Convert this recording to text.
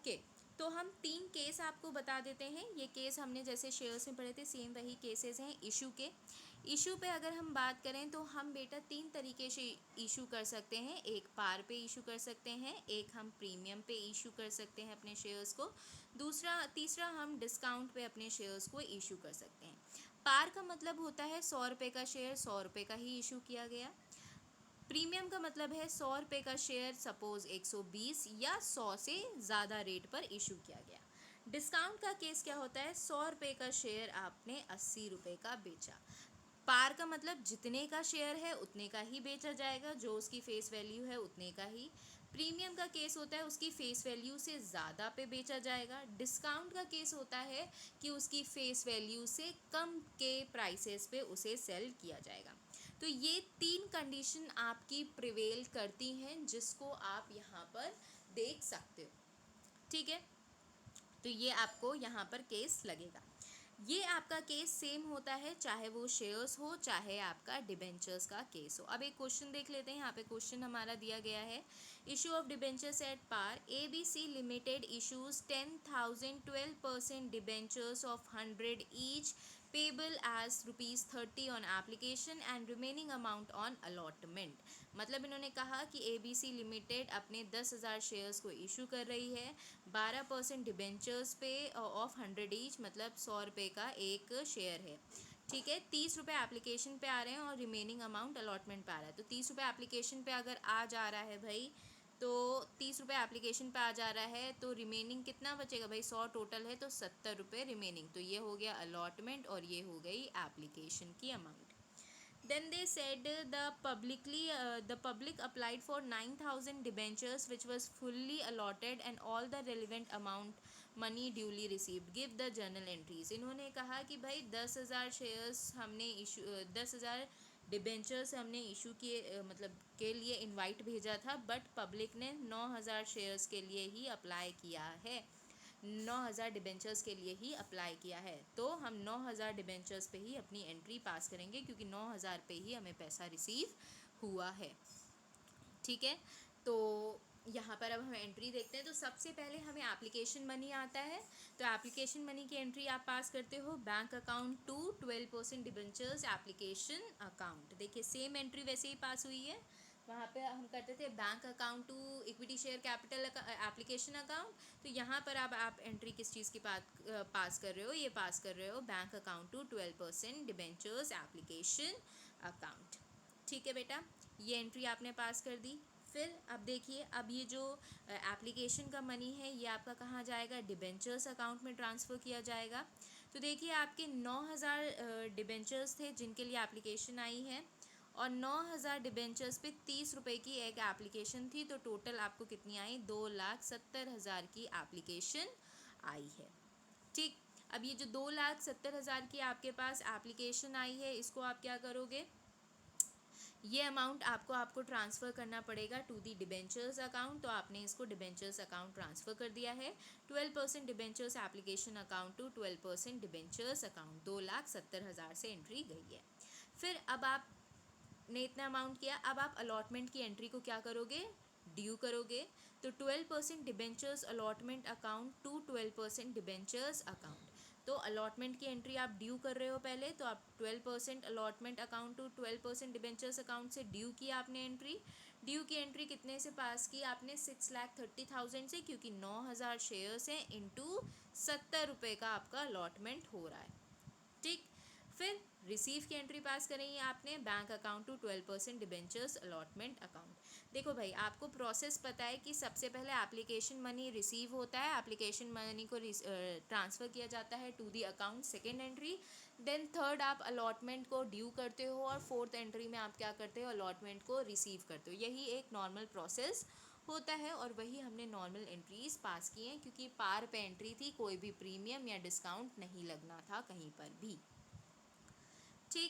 Okay, तो हम 3 case आपको बता देते हैं। ये केस हमने जैसे शेयर्स में पढ़े थे, सेम वही केसेस हैं इशू के। इशू पे अगर हम बात करें तो हम बेटा 3 तरीके से इशू कर सकते हैं। एक पार पे इशू कर सकते हैं, एक हम प्रीमियम पे इशू कर सकते हैं अपने शेयर्स को, तीसरा हम डिस्काउंट पे अपने शेयर्स को इशू कर सकते हैं। पार का मतलब होता है 100 रुपये का शेयर 100 रुपये का ही इशू किया गया। प्रीमियम का मतलब है 100 रुपये का शेयर सपोज 120 या 100 से ज़्यादा रेट पर इशू किया गया। डिस्काउंट का केस क्या होता है, 100 रुपये का शेयर आपने 80 रुपये का बेचा। पार का मतलब जितने का शेयर है उतने का ही बेचा जाएगा, जो उसकी फेस वैल्यू है उतने का ही। प्रीमियम का केस होता है उसकी फेस वैल्यू से ज़्यादा पे बेचा जाएगा। डिस्काउंट का केस होता है कि उसकी फेस वैल्यू से कम के प्राइसेस पे उसे सेल किया जाएगा। तो ये 3 कंडीशन आपकी प्रिवेल करती हैं, जिसको आप यहाँ पर देख सकते हो। ठीक है, तो ये आपको यहाँ पर केस लगेगा। ये आपका केस सेम होता है चाहे वो शेयर्स हो चाहे आपका डिबेंचर्स का केस हो। अब एक क्वेश्चन देख लेते हैं। यहाँ पे क्वेश्चन हमारा दिया गया है, issue of debentures at par, ABC limited issues 10,000 12% debentures of 100 each payable as ₹30 on application and remaining amount on allotment. मतलब इन्होंने कहा कि ABC लिमिटेड अपने 10,000 शेयर्स को इशू कर रही है 12% डिबेंचर्स पे ऑफ 100 ईच, मतलब 100 रुपये का एक शेयर है। ठीक है, 30 रुपये एप्लीकेशन पे आ रहे हैं और रिमेनिंग अमाउंट अलॉटमेंट पे आ रहा है। तो 30 रुपये एप्लीकेशन पे अगर आ जा रहा है भाई, तो 30 रुपये एप्लीकेशन पे आ जा रहा है, तो रिमेनिंग कितना बचेगा भाई, 100 टोटल है तो 70 रुपये रिमेनिंग। तो ये हो गया अलॉटमेंट और ये हो गई एप्लीकेशन की amount. Then they said the public applied for 9,000 debentures which was fully allotted and all the relevant amount money duly received. Give the journal entries. इन्होंने कहा कि भाई 10,000 शेयर्स हमने इशू 10,000 डिबेंचर्स हमने इशू किए मतलब के लिए इनवाइट भेजा था, बट पब्लिक ने 9,000 शेयर्स के लिए ही अप्लाई किया है, 9,000 डिबेंचर्स के लिए ही अप्लाई किया है। तो हम 9,000 डिबेंचर्स पे ही अपनी एंट्री पास करेंगे क्योंकि 9,000 पे ही हमें पैसा रिसीव हुआ है। ठीक है, तो यहाँ पर अब हम एंट्री देखते हैं। तो सबसे पहले हमें एप्लीकेशन मनी आता है, तो एप्लीकेशन मनी की एंट्री आप पास करते हो, bank account to 12% debentures application account. देखिए सेम एंट्री वैसे ही पास हुई है, वहाँ पे हम करते थे bank account to equity share capital application account. तो यहाँ पर अब आप एंट्री किस चीज़ की पास कर रहे हो, ये पास कर रहे हो bank account to 12% debentures application account. ठीक है बेटा, ये एंट्री आपने पास कर दी। फिर अब देखिए, अब ये जो एप्लीकेशन का मनी है ये आपका कहाँ जाएगा, डिबेंचर्स अकाउंट में ट्रांसफ़र किया जाएगा। तो देखिए आपके 9,000 डिबेंचर्स थे जिनके लिए एप्लीकेशन आई है, और 9,000 डिबेंचर्स पे 30 रुपये की एक एप्लीकेशन थी, तो टोटल आपको कितनी आई, 2,70,000 की एप्लीकेशन आई है। ठीक, अब ये जो 2,70,000 की आपके पास एप्लीकेशन आई है, इसको आप क्या करोगे, ये अमाउंट आपको ट्रांसफ़र करना पड़ेगा टू दी डिबेंचर्स अकाउंट। तो आपने इसको डिबेंचर्स अकाउंट ट्रांसफ़र कर दिया है। 12% debentures application account to 12% debentures account, 2,70,000 से एंट्री गई है। फिर अब आपने इतना अमाउंट किया, अब आप अलॉटमेंट की एंट्री को क्या करोगे, ड्यू करोगे। तो 12% debentures allotment account to 12% debentures account. तो अलॉटमेंट की एंट्री आप ड्यू कर रहे हो पहले, तो आप 12% allotment account to 12% debentures account से ड्यू किया आपने एंट्री। ड्यू की एंट्री कितने से पास की आपने, 6,30,000 से, क्योंकि 9,000 शेयर्स हैं इंटू 70 रुपये का आपका अलॉटमेंट हो रहा है। ठीक, फिर रिसीव की एंट्री पास करेंगे आपने bank account to 12% debentures allotment account. देखो भाई, आपको प्रोसेस पता है कि सबसे पहले एप्लीकेशन मनी रिसीव होता है, एप्लीकेशन मनी को ट्रांसफ़र किया जाता है to the account, second entry. Then third आप अलॉटमेंट को ड्यू करते हो, और फोर्थ एंट्री में आप क्या करते हो, अलॉटमेंट को रिसीव करते हो। यही एक नॉर्मल प्रोसेस होता है, और वही हमने नॉर्मल एंट्रीज पास की हैं, क्योंकि पार पे एंट्री थी, कोई भी प्रीमियम या डिस्काउंट नहीं लगना था कहीं पर भी।